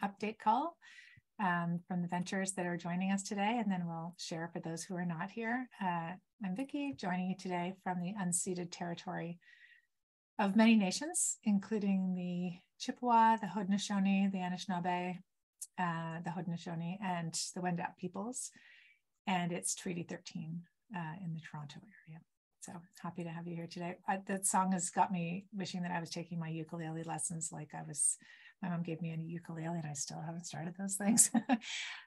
update call from the ventures that are joining us today, and then we'll share for those who are not here. I'm Vicki, joining you today from the unceded territory of many nations, including the Chippewa, the Haudenosaunee, the Anishinaabe, the Haudenosaunee, and the Wendat peoples. And it's Treaty 13 in the Toronto area. So happy to have you here today. That song has got me wishing that I was taking my ukulele lessons like my mom gave me a ukulele and I still haven't started those things.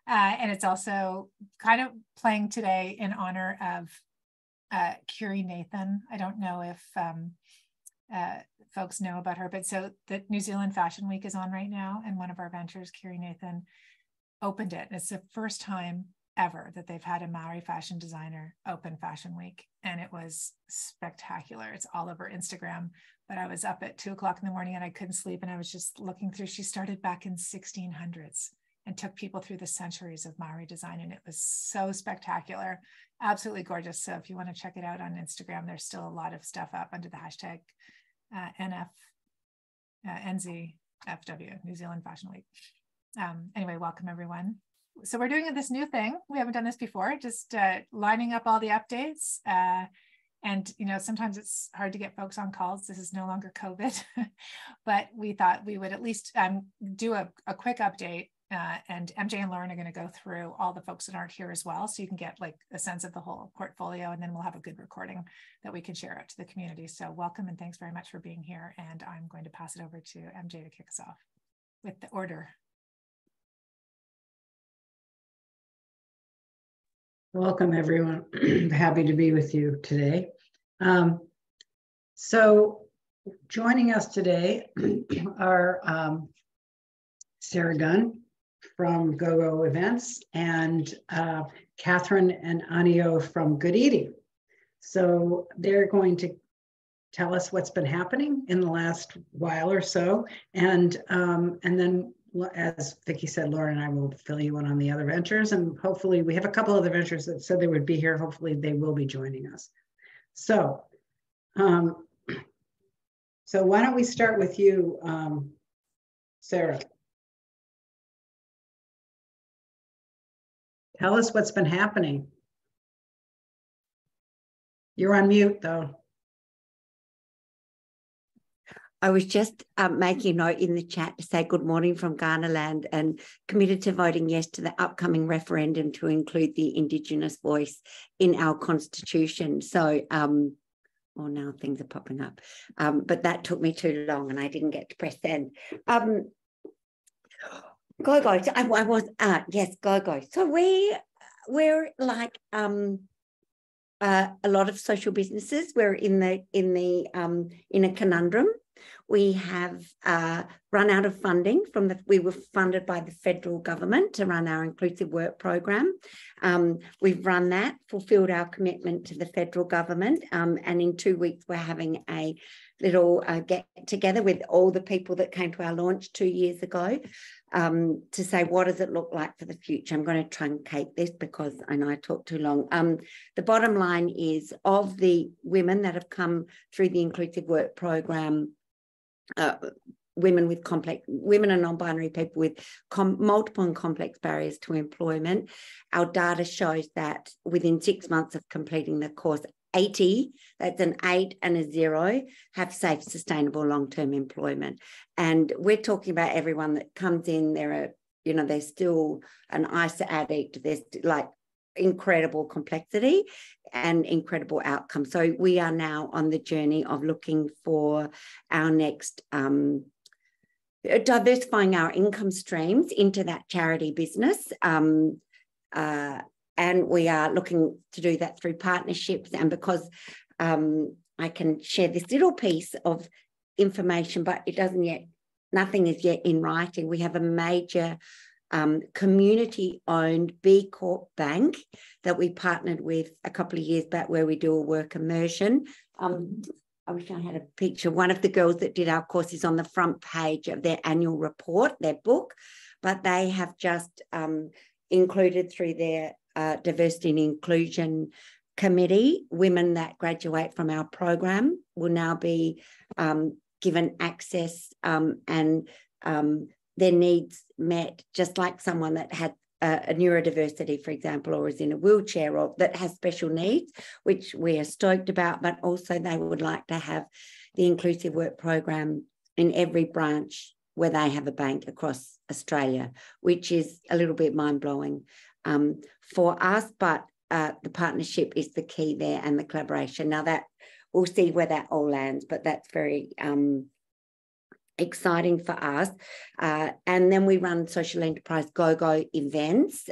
And it's also kind of playing today in honor of Curie Nathan. I don't know if folks know about her, but so the New Zealand Fashion Week is on right now, and one of our ventures, Curie Nathan, opened it. It's the first time ever that they've had a Maori fashion designer open Fashion Week, and it was spectacular. It's all over Instagram, but I was up at 2 o'clock in the morning and I couldn't sleep, and I was just looking through. She started back in 1600s and took people through the centuries of Maori design, and it was so spectacular, absolutely gorgeous. So if you want to check it out on Instagram, there's still a lot of stuff up under the hashtag NZFW, New Zealand Fashion Week. Anyway, welcome everyone. So we're doing this new thing. We haven't done this before, just lining up all the updates. And, sometimes it's hard to get folks on calls. This is no longer COVID, but we thought we would at least do a quick update. And MJ and Lauren are going to go through all the folks that aren't here as well, so you can get like a sense of the whole portfolio, and then we'll have a good recording that we can share out to the community. So welcome and thanks very much for being here. And I'm going to pass it over to MJ to kick us off with the order. Welcome, everyone. Happy to be with you today. So joining us today are Sarah Gunn from GoGo Events and Catherine and Anio from Good Eating. So they're going to tell us what's been happening in the last while or so. And then, as Vicki said, Laura and I will fill you in on the other ventures. And hopefully we have a couple of the ventures that said they would be here. Hopefully they will be joining us. So, so why don't we start with you, Sarah? Tell us what's been happening. You're on mute, though. I was just making a note in the chat to say good morning from Ghana land, and committed to voting yes to the upcoming referendum to include the Indigenous voice in our constitution. So, well, now things are popping up, but that took me too long and I didn't get to press send. GoGo. So I was yes, GoGo. So we're like a lot of social businesses. We're in a conundrum. We have run out of funding we were funded by the federal government to run our inclusive work program. We've run that, fulfilled our commitment to the federal government, and in 2 weeks we're having a little get together with all the people that came to our launch 2 years ago to say, what does it look like for the future? I'm going to truncate this because I know I talked too long. The bottom line is, of the women that have come through the inclusive work program, women and non-binary people with multiple and complex barriers to employment, our data shows that within 6 months of completing the course, 80, that's an 8 and a 0, have safe, sustainable long-term employment. And we're talking about everyone that comes in, they're still an ISA addict, there's like incredible complexity and incredible outcome. So we are now on the journey of looking for our next diversifying our income streams into that charity business. And we are looking to do that through partnerships. And because I can share this little piece of information, but nothing is yet in writing. We have a major community-owned B Corp bank that we partnered with a couple of years back, where we do a work immersion. I wish I had a picture. One of the girls that did our course is on the front page of their annual report, their book, but they have just included through their diversity and inclusion committee, women that graduate from our program will now be given access and their needs met, just like someone that had a neurodiversity, for example, or is in a wheelchair or that has special needs, which we are stoked about, but also they would like to have the inclusive work program in every branch where they have a bank across Australia, which is a little bit mind-blowing for us, but the partnership is the key there and the collaboration. Now that we'll see where that all lands, but that's very exciting for us. And then we run social enterprise GoGo events.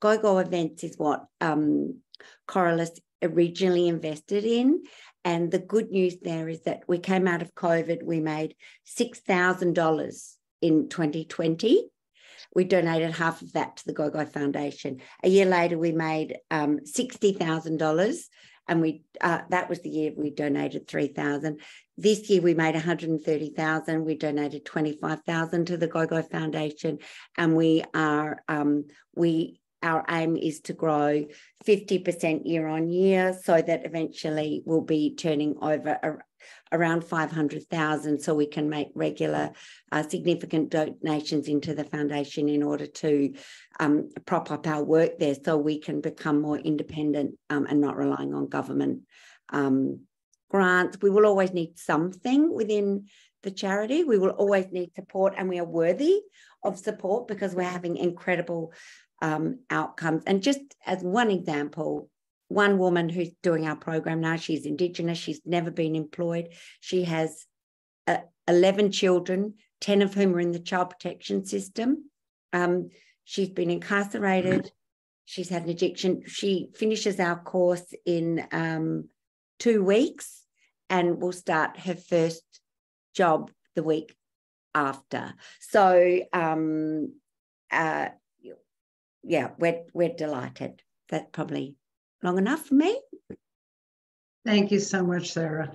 GoGo events is what Coralus originally invested in. And the good news there is that we came out of COVID, we made $6,000 in 2020. We donated half of that to the GoGo Foundation. A year later, we made $60,000. And we that was the year we donated 3,000. This year we made 130,000. We donated 25,000 to the GoGo Foundation, and our aim is to grow 50% year on year, so that eventually we'll be turning over around 500,000, so we can make regular significant donations into the foundation in order to prop up our work there, so we can become more independent and not relying on government grants. We will always need something within the charity. We will always need support, and we are worthy of support because we're having incredible outcomes. And just as one example, one woman who's doing our program now, she's Indigenous, she's never been employed. She has 11 children, 10 of whom are in the child protection system. She's been incarcerated. She's had an addiction. She finishes our course in 2 weeks and will start her first job the week after. So, yeah, we're delighted. That's probably long enough for me. Thank you so much, Sarah.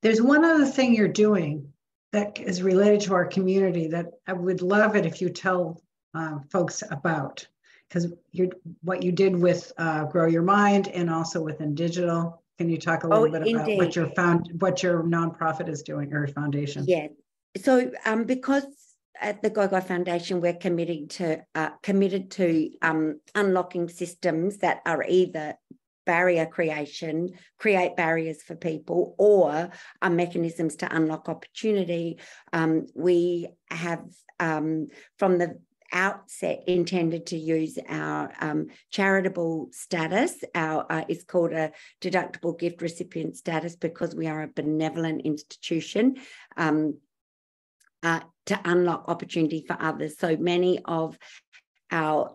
There's one other thing you're doing that is related to our community that I would love it if you tell folks about, because what you did with Grow Your Mind and also within digital. Can you talk a little bit about what your nonprofit is doing or foundation? Yeah. So because at the GoGo Foundation, we're committed to unlocking systems that are either barrier creation, create barriers for people, or are mechanisms to unlock opportunity. We have, from the outset, intended to use our charitable status. It's called a deductible gift recipient status because we are a benevolent institution. To unlock opportunity for others. So many of our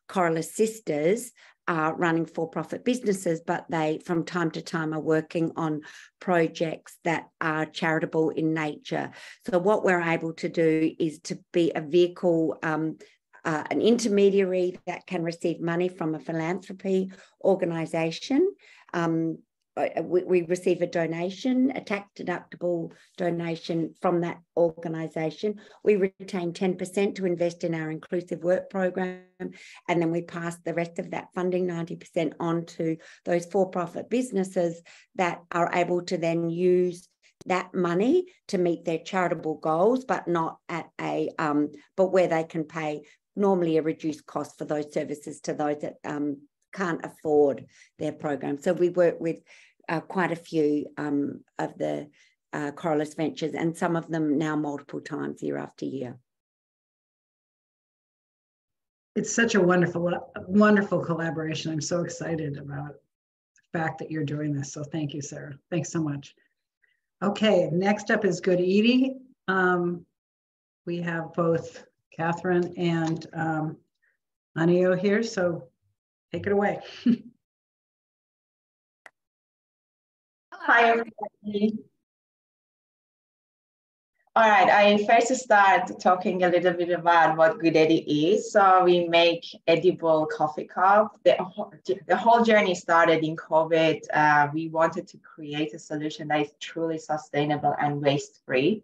Coralus sisters are running for-profit businesses, but they, from time to time, are working on projects that are charitable in nature. So what we're able to do is to be a vehicle, an intermediary that can receive money from a philanthropy organisation. We receive a donation, a tax-deductible donation from that organisation. We retain 10% to invest in our inclusive work program, and then we pass the rest of that funding, 90%, on to those for-profit businesses that are able to then use that money to meet their charitable goals, but not at but where they can pay normally a reduced cost for those services to those that can't afford their program. So we work with quite a few of the Coralus ventures, and some of them now multiple times year after year. It's such a wonderful collaboration. I'm so excited about the fact that you're doing this. So thank you, Sarah. Thanks so much. Okay, next up is Good Eating. We have both Catherine and Anio here, so take it away. Hi, everybody. All right, I first start talking a little bit about what Good Eddy is. So we make edible coffee cup. The whole journey started in COVID. We wanted to create a solution that is truly sustainable and waste-free.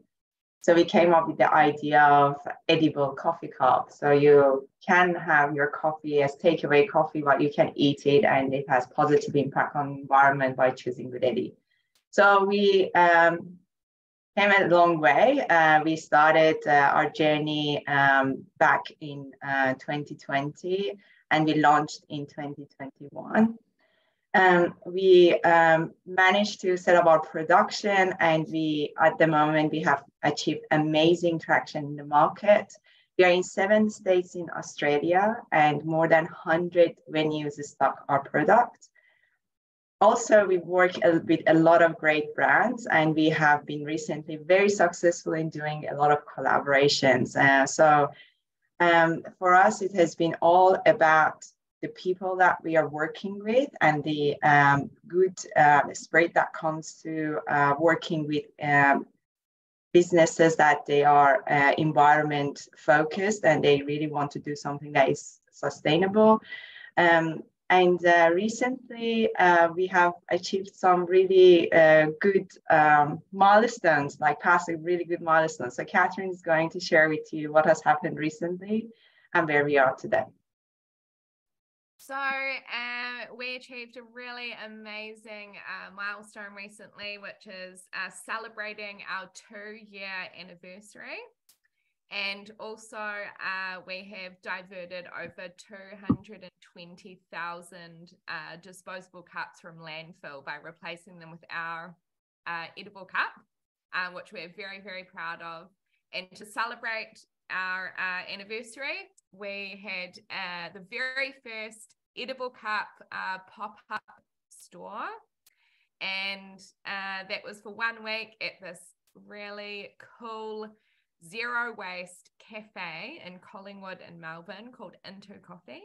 So we came up with the idea of edible coffee cup. So you can have your coffee as takeaway coffee, but you can eat it, and it has positive impact on the environment by choosing Good Eddy. So we came a long way. We started our journey back in 2020, and we launched in 2021. We managed to set up our production, and at the moment, we have achieved amazing traction in the market. We are in 7 states in Australia, and more than 100 venues stock our product. Also, we work with a lot of great brands, and we have been recently very successful in doing a lot of collaborations. For us, it has been all about the people that we are working with, and the good spirit that comes to working with businesses that they are environment focused, and they really want to do something that is sustainable. Recently, we have achieved some really good milestones, like past really good milestones. So Catherine is going to share with you what has happened recently and where we are today. So we achieved a really amazing milestone recently, which is celebrating our 2-year anniversary. And also we have diverted over 220,000 disposable cups from landfill by replacing them with our edible cup, which we're very, very proud of. And to celebrate our anniversary, we had the very first edible cup pop-up store, and that was for 1 week at this really cool zero waste cafe in Collingwood in Melbourne called Into Coffee.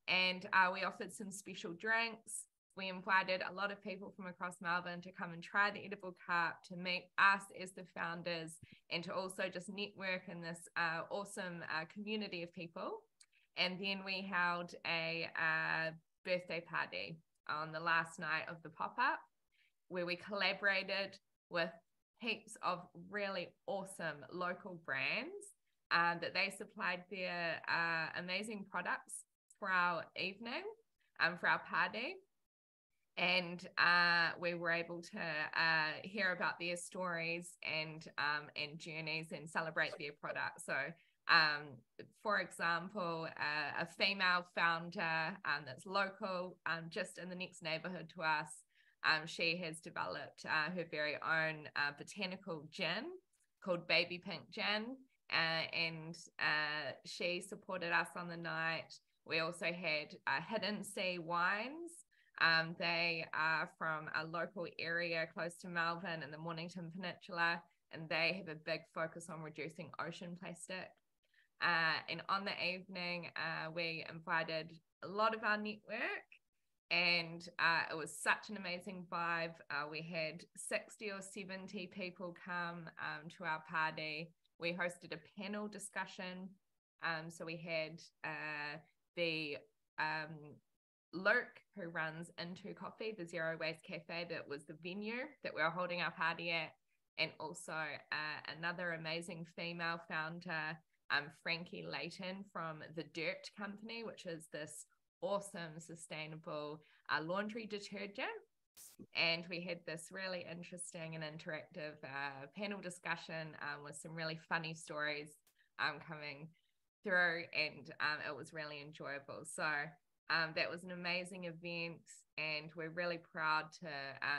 And we offered some special drinks. We invited a lot of people from across Melbourne to come and try the edible cup, to meet us as the founders, and to also just network in this awesome community of people. And then we held a birthday party on the last night of the pop-up, where we collaborated with heaps of really awesome local brands that they supplied their amazing products for our evening, for our party. And we were able to hear about their stories and journeys and celebrate their products. So, for example, a female founder that's local, just in the next neighborhood to us, she has developed her very own botanical gin called Baby Pink Gin, and she supported us on the night. We also had Hidden Sea Wines. They are from a local area close to Melbourne in the Mornington Peninsula, and they have a big focus on reducing ocean plastic. And on the evening, we invited a lot of our network, and it was such an amazing vibe. We had 60 or 70 people come to our party. We hosted a panel discussion. So we had the Luke, who runs Into Coffee, the zero waste cafe that was the venue that we were holding our party at, and also another amazing female founder, Frankie Layton from The Dirt Company, which is this awesome sustainable laundry detergent. And we had this really interesting and interactive panel discussion with some really funny stories coming through, and it was really enjoyable. So that was an amazing event, and we're really proud to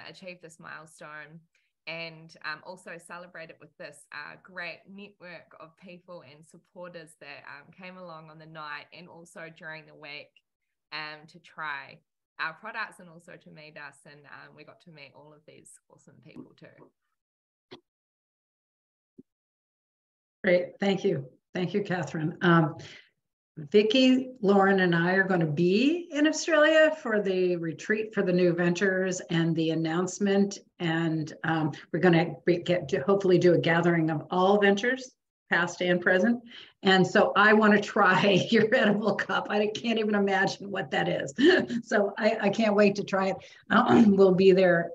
achieve this milestone, and also celebrate it with this great network of people and supporters that came along on the night and also during the week to try our products and also to meet us. And we got to meet all of these awesome people too. Great. Thank you. Thank you, Catherine. Vicky, Lauren, and I are going to be in Australia for the retreat for the new ventures and the announcement. And we're going to hopefully do a gathering of all ventures, past and present. And so I want to try your edible cup. I can't even imagine what that is. So I can't wait to try it. We'll be there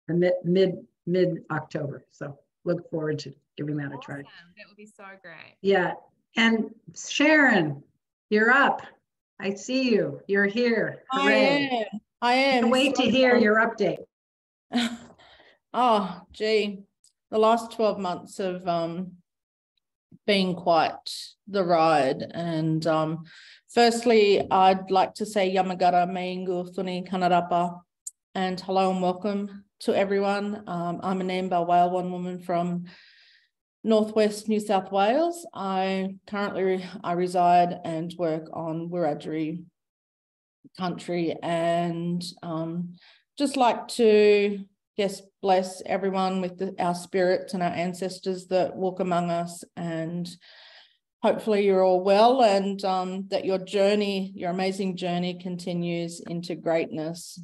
mid-October. So look forward to giving that a try. That would be so great. Yeah. And Sharon, you're up. I see you. You're here. Hooray. I am. Can't wait to hear your update. Oh, gee. the last 12 months have been quite the ride. And firstly, I'd like to say Yamagata Maingu Thuni Kanarapa, and hello and welcome to everyone. I'm a Nambar Whale woman from Northwest New South Wales. I reside and work on Wiradjuri country, and just like to bless everyone with our spirits and our ancestors that walk among us, and hopefully you're all well, and that your amazing journey continues into greatness.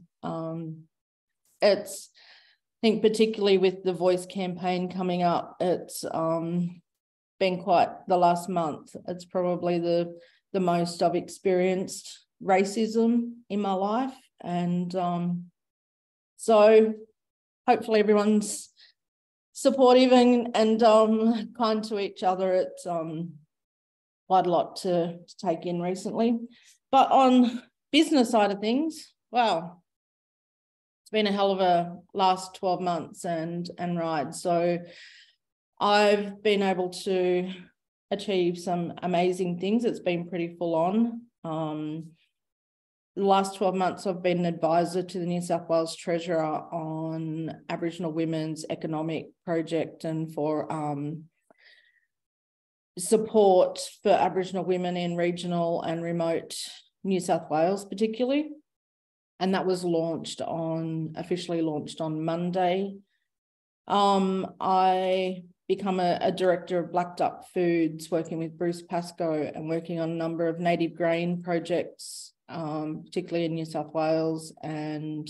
It's, I think, particularly with the Voice campaign coming up, it's been quite the last month. It's probably the most I've experienced racism in my life. And so hopefully everyone's supportive and kind to each other. It's quite a lot to take in recently. But on business side of things, wow, it's been a hell of a last 12 months and ride. So I've been able to achieve some amazing things. It's been pretty full on. The last 12 months, I've been an advisor to the New South Wales Treasurer on Aboriginal women's economic project and for support for Aboriginal women in regional and remote New South Wales particularly. And that was officially launched on Monday. I become a director of Black Duck Foods, working with Bruce Pascoe and working on a number of native grain projects, particularly in New South Wales, and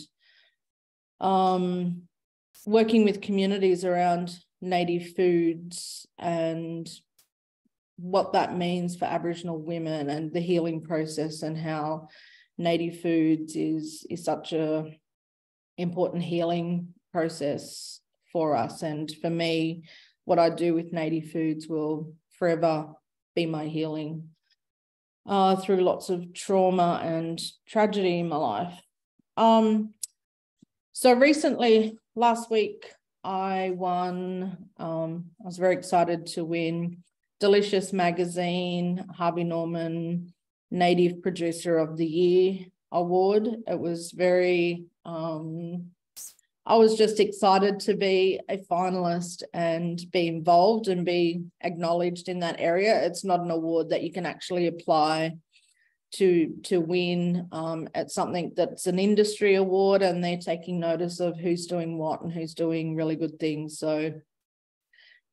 working with communities around native foods and what that means for Aboriginal women and the healing process, and how native foods is such a important healing process for us. And for me, what I do with native foods will forever be my healing through lots of trauma and tragedy in my life. So recently, last week, I won, I was very excited to win Delicious Magazine, Harvey Norman Native Producer of the Year award. It was very, I was just excited to be a finalist and be involved and be acknowledged in that area. It's not an award that you can actually apply to win. It's something that's an industry award, and they're taking notice of who's doing what and who's doing really good things. So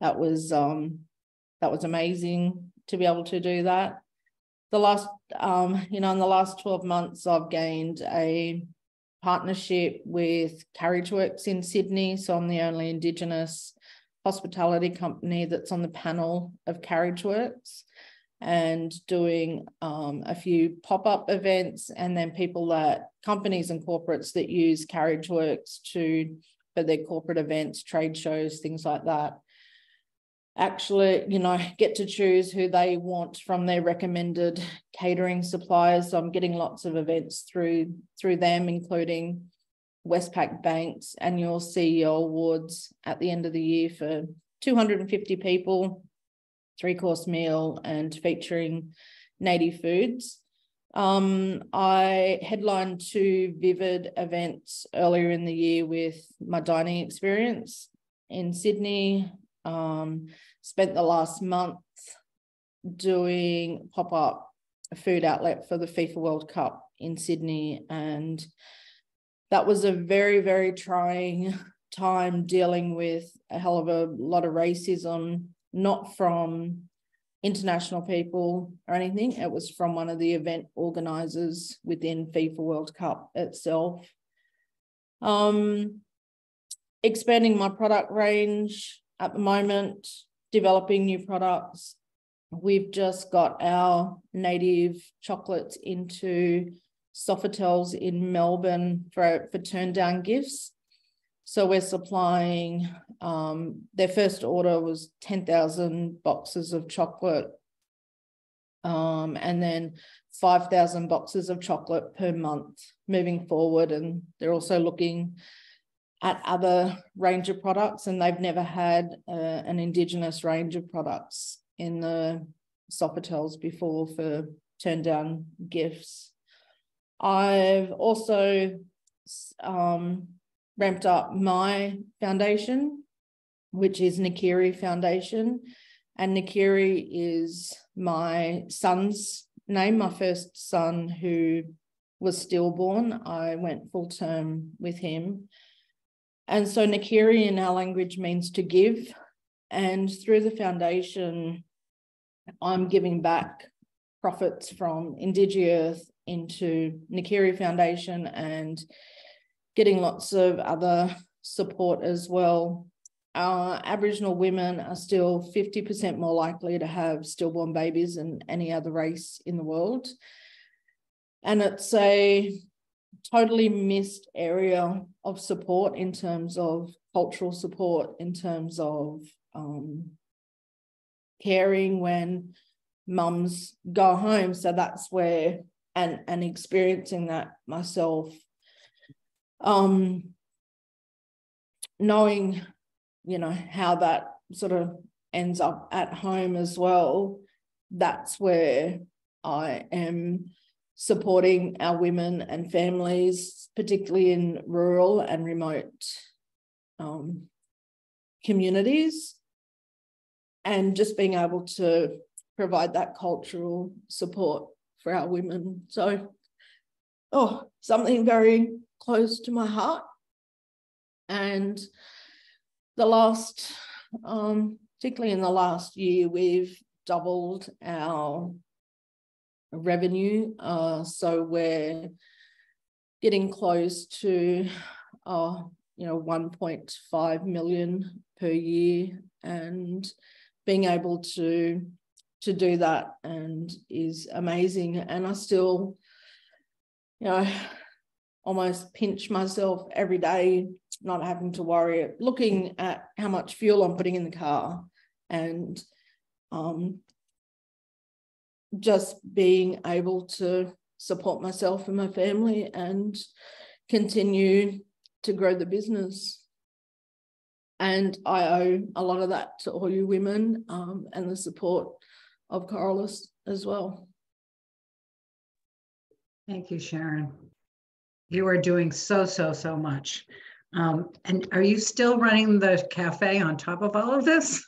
that was amazing to be able to do that. The last, in the last 12 months, I've gained a partnership with CarriageWorks in Sydney. So I'm the only Indigenous hospitality company that's on the panel of CarriageWorks, and doing a few pop-up events, and then companies and corporates that use CarriageWorks for their corporate events, trade shows, things like that, actually, get to choose who they want from their recommended catering suppliers. So I'm getting lots of events through them, including Westpac Bank's annual SheEO Awards at the end of the year for 250 people, 3-course meal, and featuring native foods. I headlined 2 Vivid events earlier in the year with my dining experience in Sydney. Spent the last month doing pop-up food outlet for the FIFA World Cup in Sydney, and that was a very, very trying time dealing with a hell of a lot of racism, not from international people or anything. It was from one of the event organisers within FIFA World Cup itself. Expanding my product range at the moment, developing new products. We've just got our native chocolates into Sofitels in Melbourne for turn down gifts. So we're supplying, their first order was 10,000 boxes of chocolate, and then 5,000 boxes of chocolate per month moving forward. And they're also looking at other range of products, and they've never had an Indigenous range of products in the Sofitels before for turn down gifts. I've also ramped up my foundation, which is Nakiri Foundation, and Nakiri is my son's name, my first son who was stillborn. I went full term with him. And so Nakiri in our language means to give. And through the foundation, I'm giving back profits from Indigi-Earth into Nakiri Foundation and getting lots of other support as well. Aboriginal women are still 50% more likely to have stillborn babies than any other race in the world. And it's a totally missed area of support in terms of cultural support, in terms of caring when mums go home. So that's where, and experiencing that myself, knowing, you know, how that sort of ends up at home as well, that's where I am supporting our women and families, particularly in rural and remote communities, and just being able to provide that cultural support for our women. So, something very close to my heart. And the last, particularly in the last year, we've doubled our revenue. So we're getting close to, 1.5 million per year, and being able to do that and is amazing. And I still, almost pinch myself every day, not having to worry, looking at how much fuel I'm putting in the car, and just being able to support myself and my family and continue to grow the business. And I owe a lot of that to all you women and the support of Coralus as well. Thank you, Sharon. You are doing so much. And are you still running the cafe on top of all of this?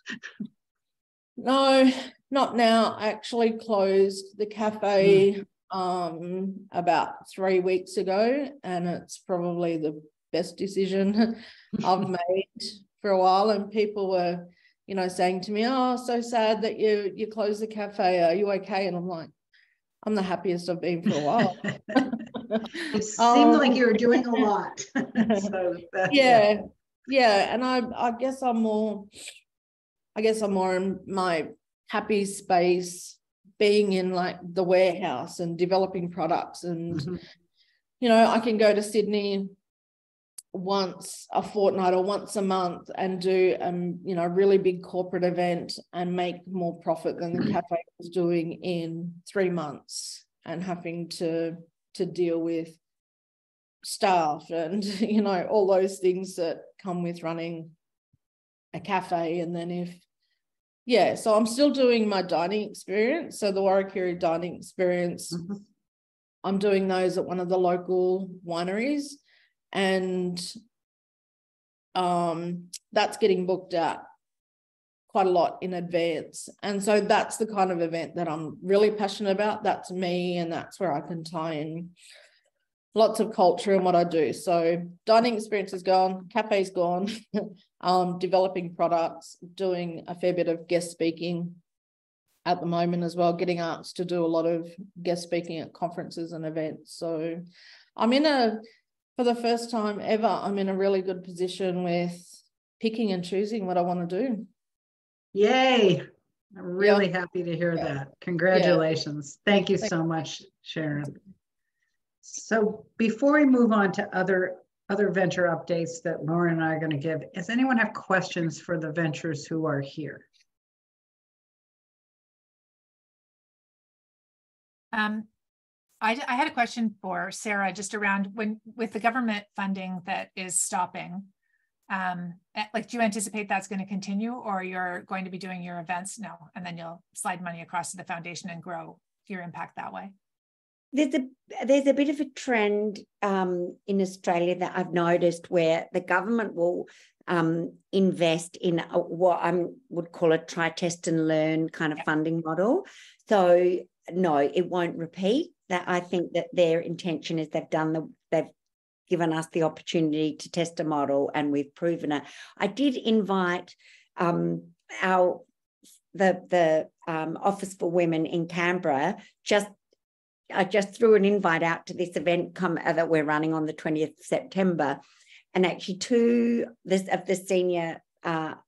No, not now. I actually closed the cafe about 3 weeks ago, and it's probably the best decision I've made for a while. And people were, saying to me, "Oh, so sad that you closed the cafe. Are you okay?" And I'm like, I'm the happiest I've been for a while. It seemed like you were doing a lot. Yeah. And I guess I'm more in my happy space, being in like the warehouse and developing products. And, I can go to Sydney once a fortnight or once a month and do a really big corporate event and make more profit than the cafe was doing in 3 months, and having to deal with staff and all those things that come with running a cafe. And then so I'm still doing my dining experience, so the Warrakiri dining experience, I'm doing those at one of the local wineries, and that's getting booked out quite a lot in advance. And so that's the kind of event that I'm really passionate about. That's me, and that's where I can tie in lots of culture in what I do. So dining experience is gone, cafe's gone, developing products, doing a fair bit of guest speaking at the moment as well, getting asked to do a lot of guest speaking at conferences and events. So for the first time ever, I'm in a really good position with picking and choosing what I want to do. Yay. I'm really happy to hear that. Congratulations. Thank you so much, Sharon. So before we move on to other venture updates that Lauren and I are going to give, does anyone have questions for the ventures who are here? I had a question for Sarah, just around with the government funding that is stopping, Like, do you anticipate that's going to continue, or you're going to be doing your events? No, and then you'll slide money across to the foundation and grow your impact that way? There's a bit of a trend in Australia that I've noticed where the government will invest in what I would call a try, test and learn kind of funding model. So no, it won't repeat. That I think that their intention is they've given us the opportunity to test a model and we've proven it. I did invite the Office for Women in Canberra. I just threw an invite out to this event that we're running on the 20th of September. And actually two of the senior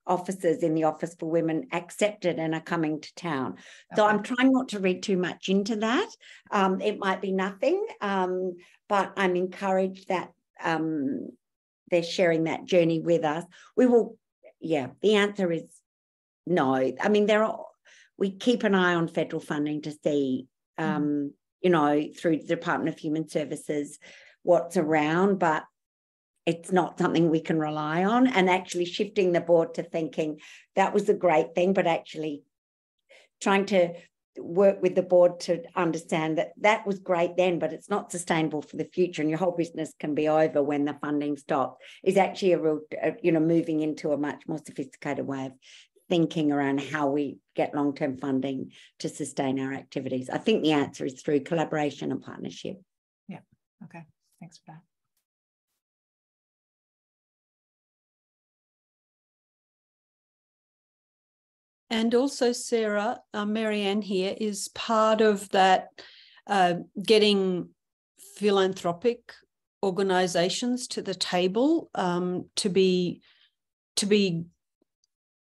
officers in the Office for Women accepted and are coming to town. Okay. So I'm trying not to read too much into that. It might be nothing, but I'm encouraged that they're sharing that journey with us. We will, the answer is no. I mean, we keep an eye on federal funding to see, through the Department of Human Services, what's around, but it's not something we can rely on. And actually shifting the board to thinking that was a great thing, but actually trying to work with the board to understand that was great then, but it's not sustainable for the future, and your whole business can be over when the funding stops, is actually a real, moving into a much more sophisticated way of thinking around how we get long-term funding to sustain our activities. I think the answer is through collaboration and partnership. Yeah. Okay. Thanks for that. And also, Sarah, Marianne here, is part of that getting philanthropic organisations to the table to be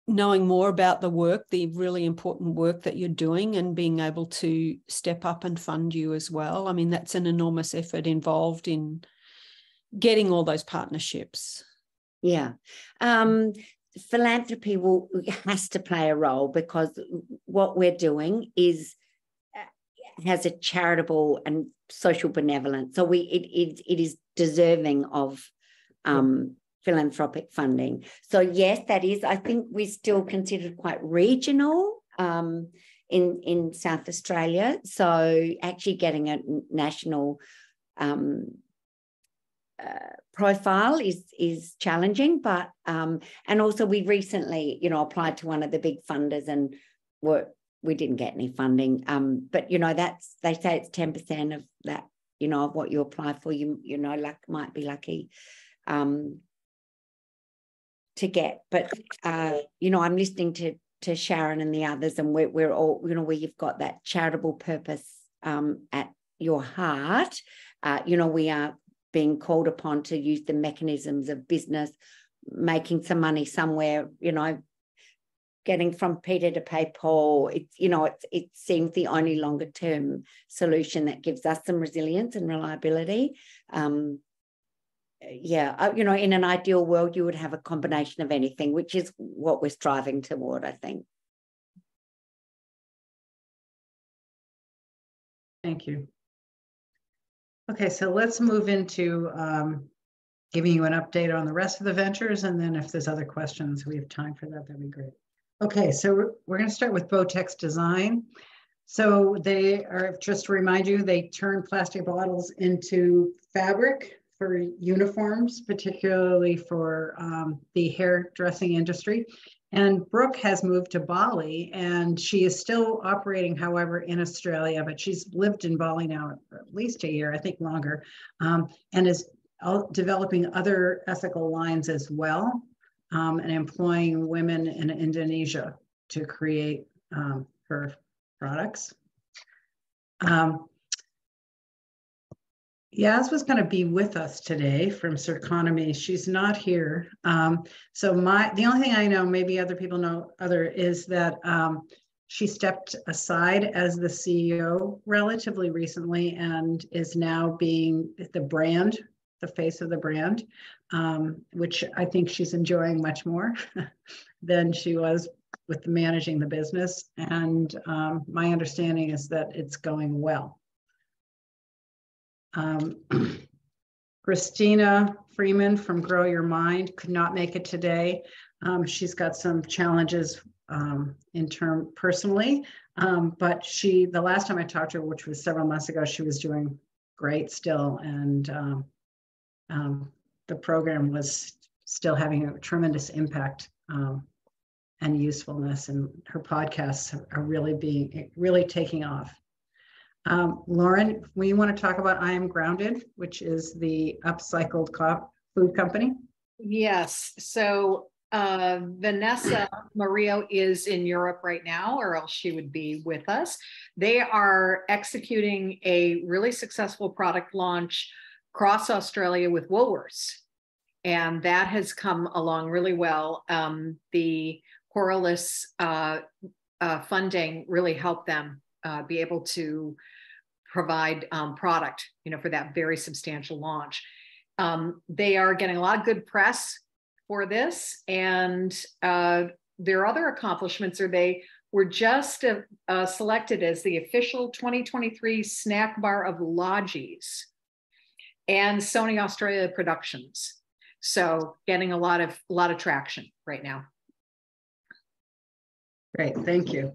knowing more about the work, the really important work that you're doing, and being able to step up and fund you as well. I mean, that's an enormous effort involved in getting all those partnerships. Yeah. Philanthropy has to play a role, because what we're doing has a charitable and social benevolence. So it is deserving of philanthropic funding. So yes, that is, I think we're still considered quite regional in South Australia. So actually getting a national profile is challenging, but and also we recently applied to one of the big funders and we didn't get any funding, but they say it's 10% of that, of what you apply for, might be lucky to get. But I'm listening to Sharon and the others, and we're all, where you've got that charitable purpose at your heart. We are being called upon to use the mechanisms of business, making some money somewhere, getting from Peter to pay Paul. It seems the only longer term solution that gives us some resilience and reliability. In an ideal world, you would have a combination of anything, which is what we're striving toward, I think. Thank you. Okay, so let's move into giving you an update on the rest of the ventures, and then if there's other questions, we have time for that, that'd be great. Okay, so we're going to start with Botex Design. So they are, just to remind you, they turn plastic bottles into fabric for uniforms, particularly for the hairdressing industry. And Brooke has moved to Bali, and she is still operating, however, in Australia, but she's lived in Bali now at least a year, I think longer, and is developing other ethical lines as well, and employing women in Indonesia to create her products. Yaz was going to be with us today from Circonomy. She's not here. So the only thing I know, maybe other people know is that she stepped aside as the CEO relatively recently and is now being the face of the brand, which I think she's enjoying much more than she was with managing the business. And my understanding is that it's going well. Christina Freeman from Grow Your Mind could not make it today. She's got some challenges personally, but the last time I talked to her, which was several months ago, she was doing great still, and the program was still having a tremendous impact and usefulness, and her podcasts are really taking off. Lauren, we want to talk about I Am Grounded, which is the upcycled food company. Yes. So Vanessa Mario is in Europe right now, or else she would be with us. They are executing a really successful product launch across Australia with Woolworths. And that has come along really well. The Coralus funding really helped them be able to provide product, for that very substantial launch. They are getting a lot of good press for this, and their other accomplishments are they were just selected as the official 2023 snack bar of Lodgies and Sony Australia Productions. So getting a lot of traction right now. Great, thank you.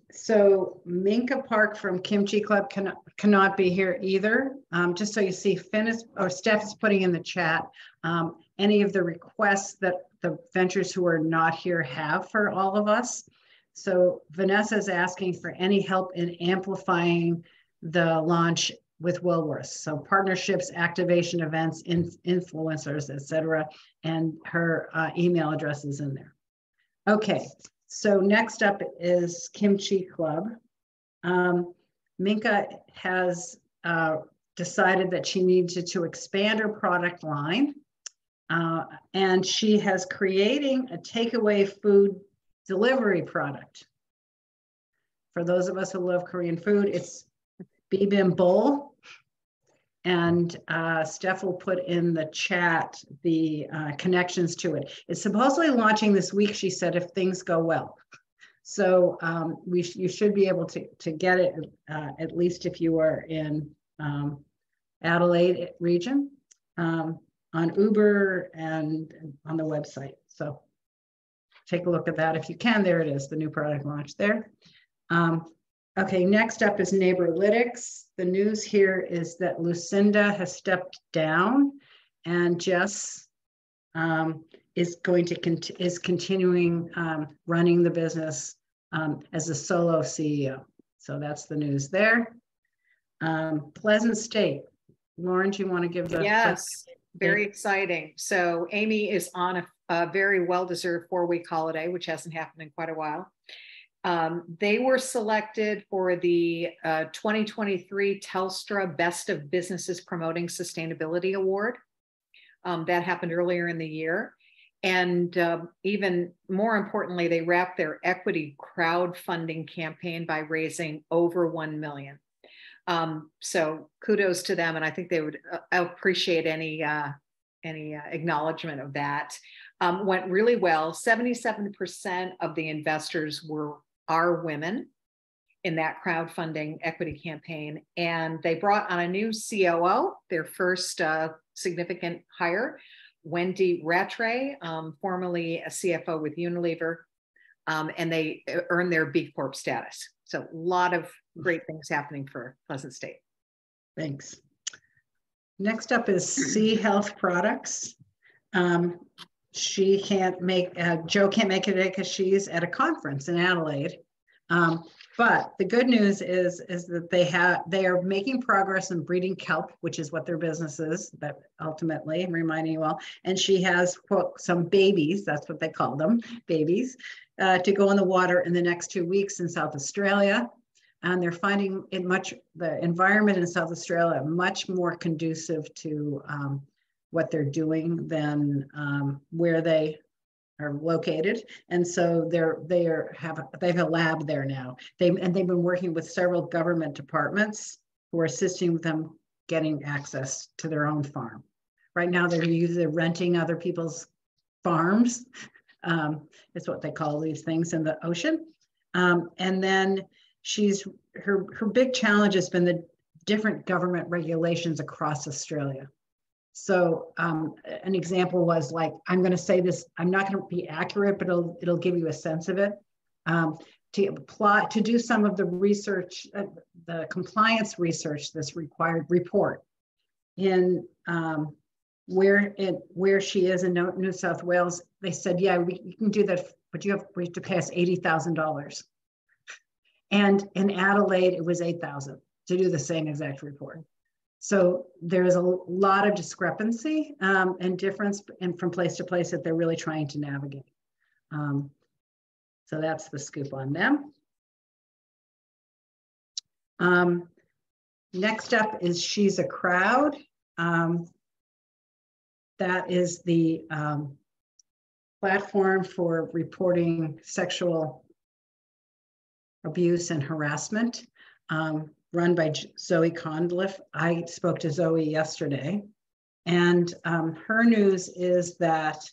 So Minka Park from Kimchi Club cannot be here either. Just so you see, Steph is putting in the chat any of the requests that the ventures who are not here have for all of us. So Vanessa is asking for any help in amplifying the launch with Woolworths. So partnerships, activation events, influencers, etc. And her email address is in there. Okay. So next up is Kimchi Club. Minka has decided that she needed to expand her product line, and she has creating a takeaway food delivery product. For those of us who love Korean food, it's bibimbap, and Steph will put in the chat the connections to it. It's supposedly launching this week, she said, if things go well. So you should be able to get it, at least if you are in Adelaide region, on Uber and on the website. So take a look at that if you can. There it is, the new product launch there. Okay, next up is Neighborlytics. The news here is that Lucinda has stepped down, and Jess is continuing running the business as a solo CEO. So that's the news there. Pleasant State. Lauren, do you want to give the? Yes, very exciting. So Amy is on a very well-deserved 4-week holiday, which hasn't happened in quite a while. They were selected for the 2023 Telstra Best of Businesses Promoting Sustainability Award. That happened earlier in the year. And even more importantly, they wrapped their equity crowdfunding campaign by raising over $1 million. So kudos to them. And I think they would appreciate any acknowledgement of that. Went really well. 77% of the investors are women in that crowdfunding equity campaign. And they brought on a new COO, their first significant hire, Wendy Rattray, formerly a CFO with Unilever, and they earned their B Corp status. So a lot of great things happening for Pleasant State. Thanks. Next up is Sea Health Products. She can't make, Joe can't make it today because she's at a conference in Adelaide. But the good news is that they are making progress in breeding kelp, which is what their business is, that ultimately, I'm reminding you all. And she has, quote, some babies, that's what they call them, babies, to go in the water in the next 2 weeks in South Australia. And they're finding the environment in South Australia much more conducive to what they're doing than where they are located. And so they have a lab there now. They've been working with several government departments who are assisting them getting access to their own farm. Right now, they're renting other people's farms. Is what they call these things in the ocean. And then her big challenge has been the different government regulations across Australia. So an example was like, I'm going to say this, I'm not going to be accurate, but it'll give you a sense of it. To do some of the research, the compliance research that's required report in where she is in New South Wales. They said, yeah, we can do that, but we have to pay us $80,000. And in Adelaide, it was $8,000 to do the same exact report. So there's a lot of discrepancy and difference from place to place that they're really trying to navigate. So that's the scoop on them. Next up is She's a Crowd. That is the platform for reporting sexual abuse and harassment, run by Zoe Condliffe. I spoke to Zoe yesterday, and her news is that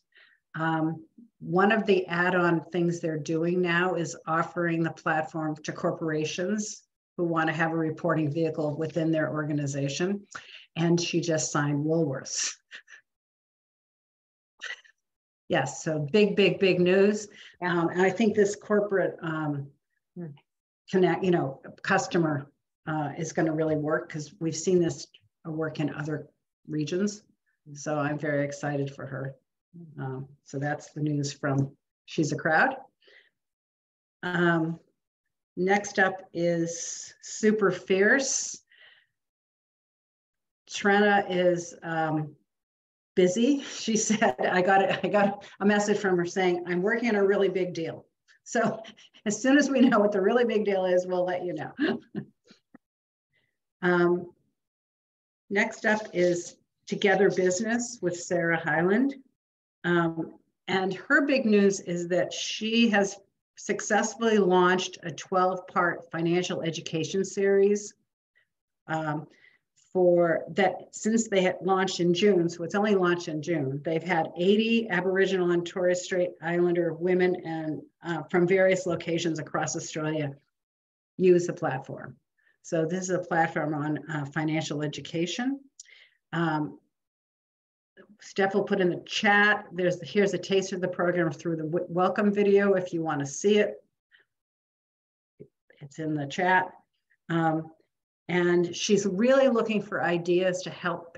one of the add-on things they're doing now is offering the platform to corporations who want to have a reporting vehicle within their organization. And she just signed Woolworths. Yes, so big news. Yeah. And I think this corporate customer is going to really work, because we've seen this work in other regions. So I'm very excited for her. So that's the news from She's a Crowd. Next up is Super Fierce. Trina is busy. She said, I got a message from her saying, I'm working on a really big deal. So as soon as we know what the really big deal is, we'll let you know. Next up is Together Business with Sarah Hyland. And her big news is that she has successfully launched a 12-part financial education series for that since they had launched in June. So it's only launched in June. They've had 80 Aboriginal and Torres Strait Islander women and from various locations across Australia use the platform. So this is a platform on financial education. Steph will put in the chat. Here's a taste of the program through the welcome video if you want to see it. It's in the chat. And she's really looking for ideas to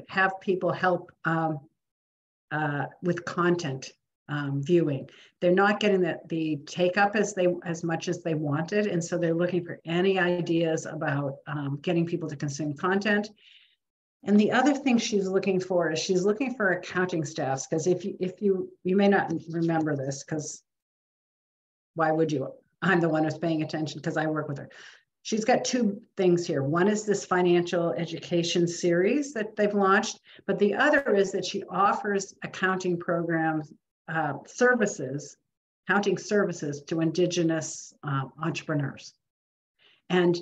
have people help with content viewing. They're not getting the take up as much as they wanted, and so they're looking for any ideas about getting people to consume content. And the other thing she's looking for is she's looking for accounting staffs, because if you may not remember this, because why would you? I'm the one who's paying attention because I work with her. She's got two things here. One is this financial education series that they've launched, but the other is that she offers accounting programs, accounting services to Indigenous entrepreneurs. And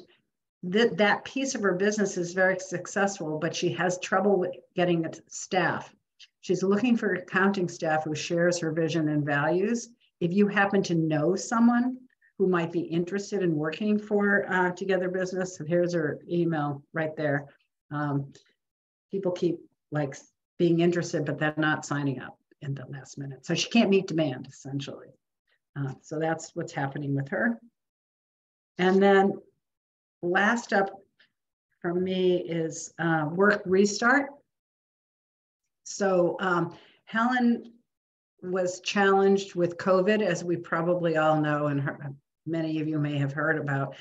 that piece of her business is very successful, but she has trouble with getting staff. She's looking for accounting staff who shares her vision and values. If you happen to know someone who might be interested in working for Together Business, here's her email right there. People keep like being interested, but they're not signing up in the last minute. So she can't meet demand, essentially. So that's what's happening with her. And then last up for me is Work Restart. So Helen was challenged with COVID, as we probably all know, and many of you may have heard about.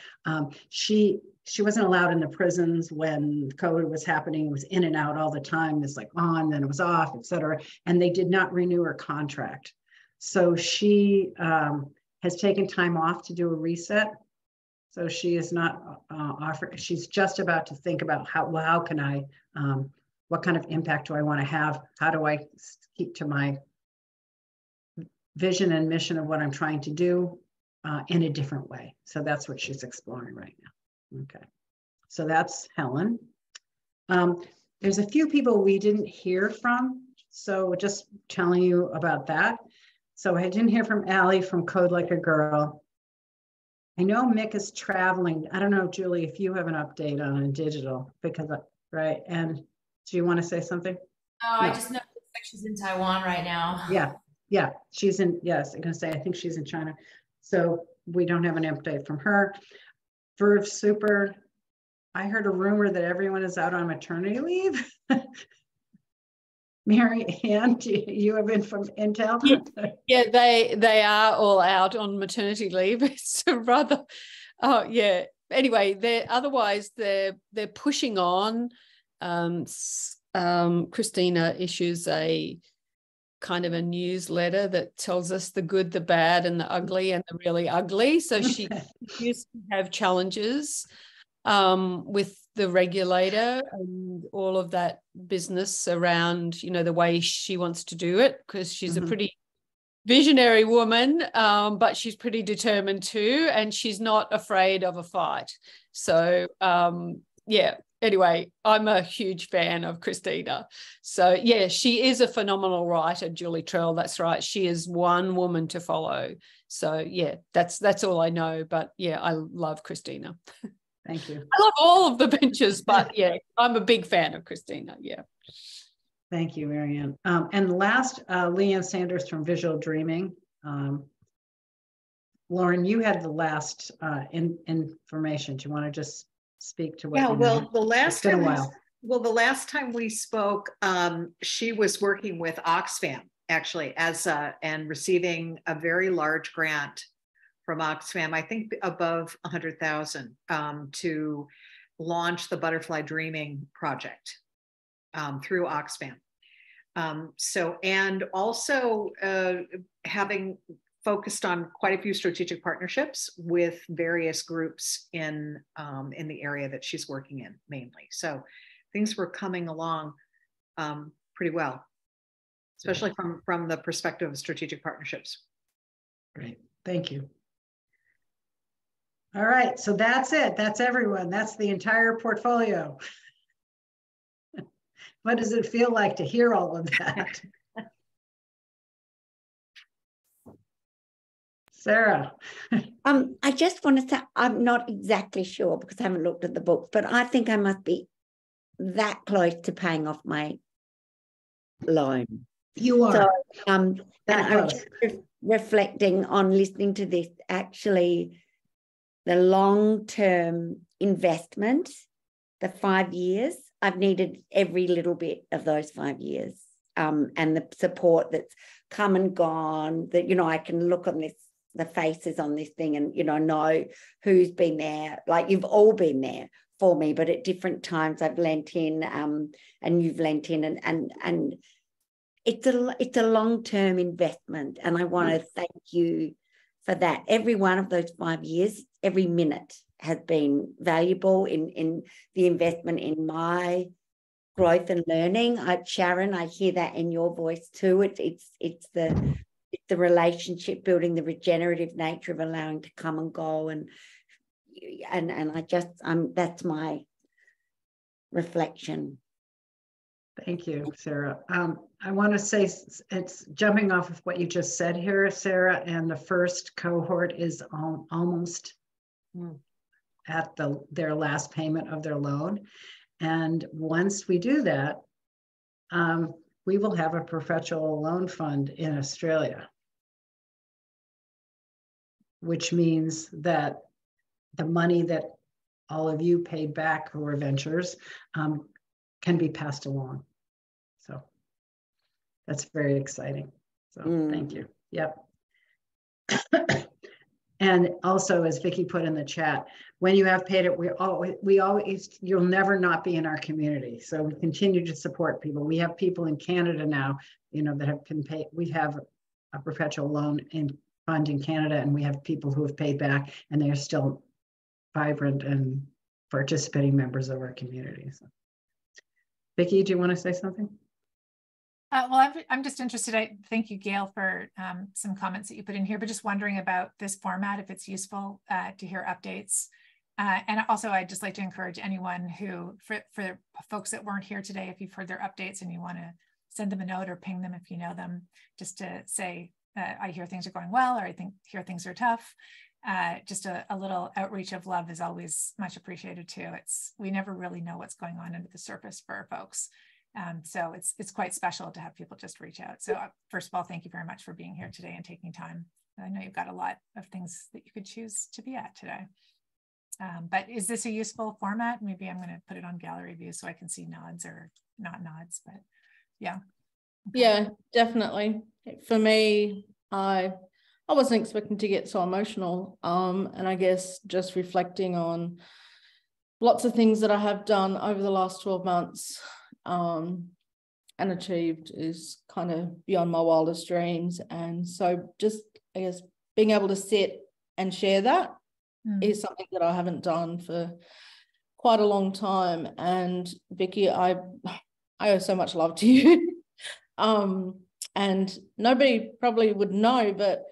She wasn't allowed in the prisons when COVID was happening. It was in and out all the time. It's like on, then it was off, et cetera. And they did not renew her contract. So she has taken time off to do a reset. So she is not offering, she's just about to think about how can I, what kind of impact do I want to have? How do I keep to my vision and mission of what I'm trying to do in a different way? So that's what she's exploring right now. Okay, so that's Helen. There's a few people we didn't hear from, so just telling you about that. So I didn't hear from Allie from Code Like a Girl. I know Mick is traveling. I don't know, Julie, if you have an update on digital, because, right? And do you want to say something? Oh, I just know it looks like she's in Taiwan right now. Yeah, she's in, yes, I'm gonna say, I think she's in China. So we don't have an update from her. Verve Super, I heard a rumor that everyone is out on maternity leave. Mary Ann, you have been from Intel? Yeah, they are all out on maternity leave. It's rather, oh yeah. Anyway, they're pushing on. Christina issues a kind of a newsletter that tells us the good, the bad, and the ugly, and the really ugly. So she used to have challenges with the regulator and all of that business around, the way she wants to do it, because she's a pretty visionary woman, but she's pretty determined too, and she's not afraid of a fight. So yeah, anyway, I'm a huge fan of Christina. So yeah, she is a phenomenal writer, Julie Trell. That's right. She is one woman to follow. So yeah, that's all I know. But yeah, I love Christina. Thank you. I love all of the benches, but yeah, I'm a big fan of Christina. Yeah. Thank you, Marianne. And last, Leanne Sanders from Visual Dreaming. Lauren, you had the last information. Do you want to just speak to what? Yeah, you well, know? the last time, the last time we spoke, she was working with Oxfam actually and receiving a very large grant from Oxfam, I think above 100,000, to launch the Butterfly Dreaming project through Oxfam. And also having focused on quite a few strategic partnerships with various groups in the area that she's working in mainly. So things were coming along pretty well, especially from the perspective of strategic partnerships. Great, thank you. All right, so that's it. That's everyone. That's the entire portfolio. What does it feel like to hear all of that? Sarah. I just want to say, I'm not exactly sure because I haven't looked at the book, but I think I must be that close to paying off my loan. You are. So, and I was just reflecting on listening to this, actually, the long-term investment, the 5 years, I've needed every little bit of those 5 years, and the support that's come and gone, that, I can look on this, the faces on this thing and, know who's been there. Like, you've all been there for me, but at different times I've lent in, and you've lent in, and it's a long-term investment. And I want to thank you for that. Every one of those 5 years, every minute has been valuable in the investment in my growth and learning. Sharon, I hear that in your voice too. It's the relationship building, the regenerative nature of allowing to come and go, and that's my reflection. Thank you, Sarah. I want to say, it's jumping off of what you just said here, Sarah, and the first cohort is almost at their last payment of their loan. And once we do that, we will have a perpetual loan fund in Australia, which means that the money that all of you paid back who are ventures can be passed along. So that's very exciting. So thank you. Yep. And also, as Vicki put in the chat, when you have paid it, we always, you'll never not be in our community. So we continue to support people. We have people in Canada now, that have been paid. We have a perpetual loan fund in Canada, and we have people who have paid back, and they are still vibrant and participating members of our community. So, Vicki, do you want to say something? Well, I'm just interested. Thank you, Gail, for some comments that you put in here, but just wondering about this format, if it's useful to hear updates. And also, I'd just like to encourage anyone who, for folks that weren't here today, if you've heard their updates and you want to send them a note or ping them if you know them, just to say, I hear things are going well, or I hear things are tough. Just a little outreach of love is always much appreciated too. We never really know what's going on under the surface for our folks. So it's quite special to have people just reach out. So first of all, thank you very much for being here today and taking time. I know you've got a lot of things that you could choose to be at today. But is this a useful format? Maybe I'm going to put it on gallery view so I can see nods or not nods, but yeah. Okay. Yeah, definitely. For me, I wasn't expecting to get so emotional. And I guess just reflecting on lots of things that I have done over the last 12 months and achieved is kind of beyond my wildest dreams. And so just, I guess, being able to sit and share that is something that I haven't done for quite a long time. And Vicky, I owe so much love to you. And nobody probably would know, but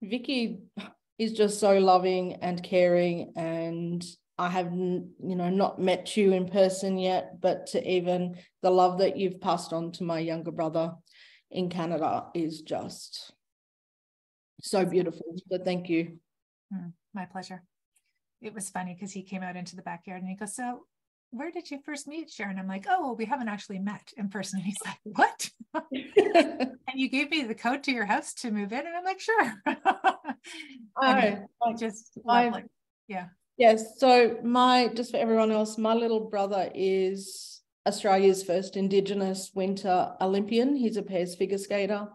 Vicky is just so loving and caring, and I have, not met you in person yet, but to even the love that you've passed on to my younger brother in Canada is just so beautiful. So thank you. My pleasure. It was funny because he came out into the backyard and he goes, "So where did you first meet Sharon?" I'm like, "Oh, well, we haven't actually met in person." And he's like, "What?" And you gave me the code to your house to move in. And I'm like, "Sure." Just lovely. Yeah. Yes. So just for everyone else, my little brother is Australia's first Indigenous winter Olympian. He's a pairs figure skater,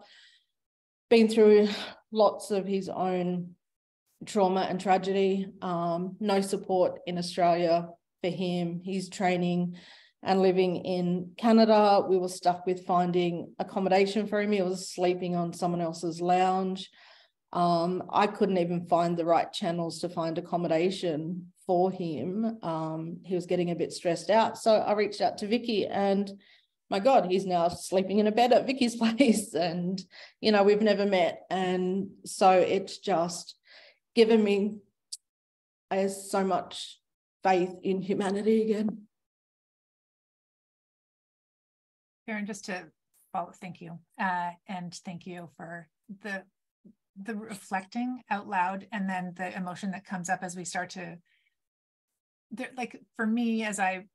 been through lots of his own trauma and tragedy. No support in Australia for him. He's training and living in Canada. We were stuck with finding accommodation for him. He was sleeping on someone else's lounge. I couldn't even find the right channels to find accommodation for him. He was getting a bit stressed out. So I reached out to Vicky, and my God, he's now sleeping in a bed at Vicky's place. And, we've never met. And so it's just given me so much faith in humanity again. Sharon, just to follow, thank you. And thank you for the reflecting out loud, and then the emotion that comes up as we start to, like for me, as I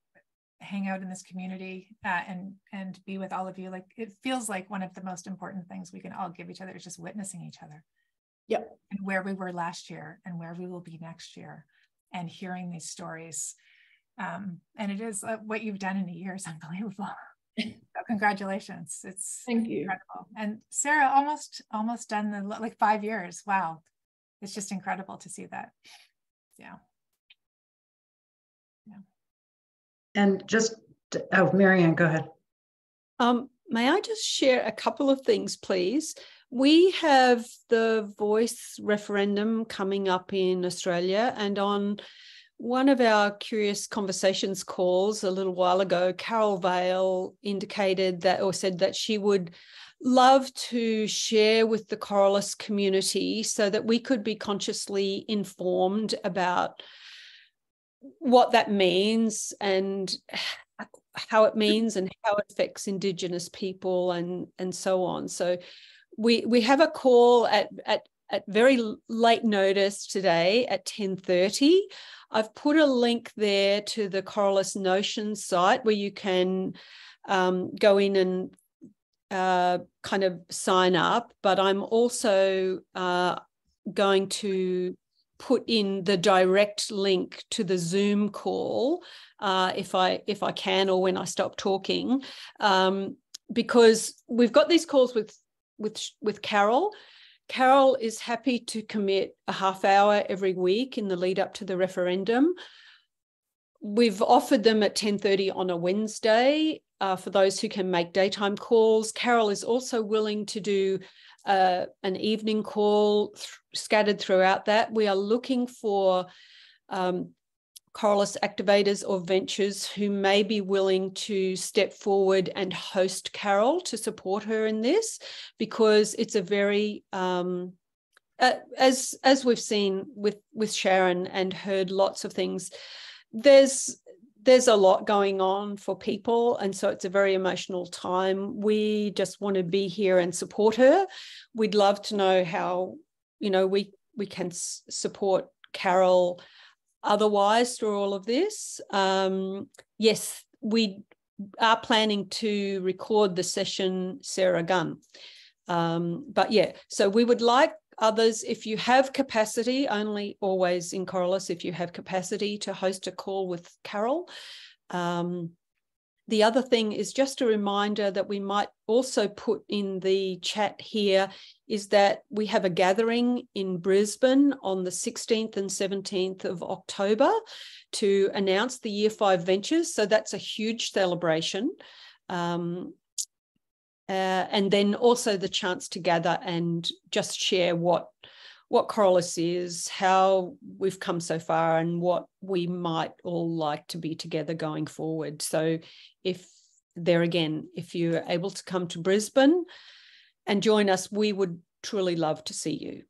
hang out in this community and be with all of you, like it feels like one of the most important things we can all give each other is just witnessing each other. Yep. And where we were last year and where we will be next year, and hearing these stories. And it is what you've done in a year is unbelievable. So congratulations. It's thank you. Incredible. And Sarah, almost done 5 years. Wow. It's just incredible to see that. Yeah. And just, Marianne, go ahead. May I just share a couple of things, please? We have the Voice referendum coming up in Australia, and on one of our Curious Conversations calls a little while ago, Carol Vale indicated that, or said that she would love to share with the Coralus community so that we could be consciously informed about what that means and how it means and how it affects Indigenous people and so on. So we have a call at very late notice today at 10:30. I've put a link there to the Coralus Notions site where you can go in and kind of sign up, but I'm also going to put in the direct link to the Zoom call if I can, or when I stop talking, because we've got these calls with Carol. Carol is happy to commit a half hour every week in the lead up to the referendum. We've offered them at 10:30 on a Wednesday for those who can make daytime calls. Carol is also willing to do an evening call scattered throughout that. We are looking for Coralus activators or ventures who may be willing to step forward and host Carol to support her in this, because it's a very, as we've seen with Sharon and heard lots of things, there's a lot going on for people, and so it's a very emotional time. We just want to be here and support her. We'd love to know how, we can support Carol otherwise through all of this. Yes, we are planning to record the session, Sarah Gunn. But yeah, so we would like others, if you have capacity, only always in Coralus, if you have capacity to host a call with Carol. The other thing is just a reminder that we might also put in the chat here is that we have a gathering in Brisbane on the 16th and 17th of October to announce the Year 5 Ventures. So that's a huge celebration. And then also the chance to gather and just share what Coralus is, how we've come so far, and what we might all like to be together going forward. So if you're able to come to Brisbane and join us, we would truly love to see you.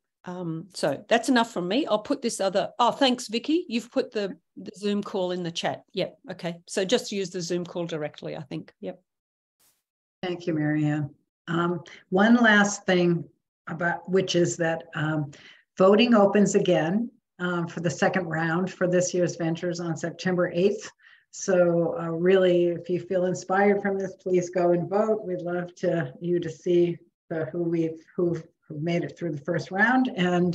So that's enough from me. I'll put this other, thanks, Vicky. You've put the Zoom call in the chat. Yep, okay. So just use the Zoom call directly, I think. Yep. Thank you, Marianne. One last thing which is that voting opens again for the second round for this year's Ventures on September 8th. So really, if you feel inspired from this, please go and vote. We'd love you to see who've made it through the first round, and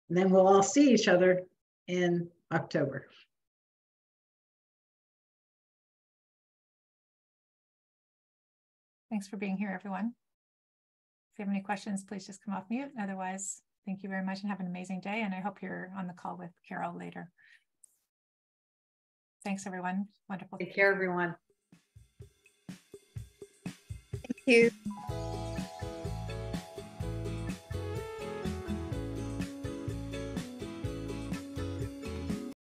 then we'll all see each other in October. Thanks for being here, everyone. If you have any questions, please just come off mute. Otherwise, thank you very much and have an amazing day. And I hope you're on the call with Carol later. Thanks, everyone. Wonderful. Take care, everyone. Thank you.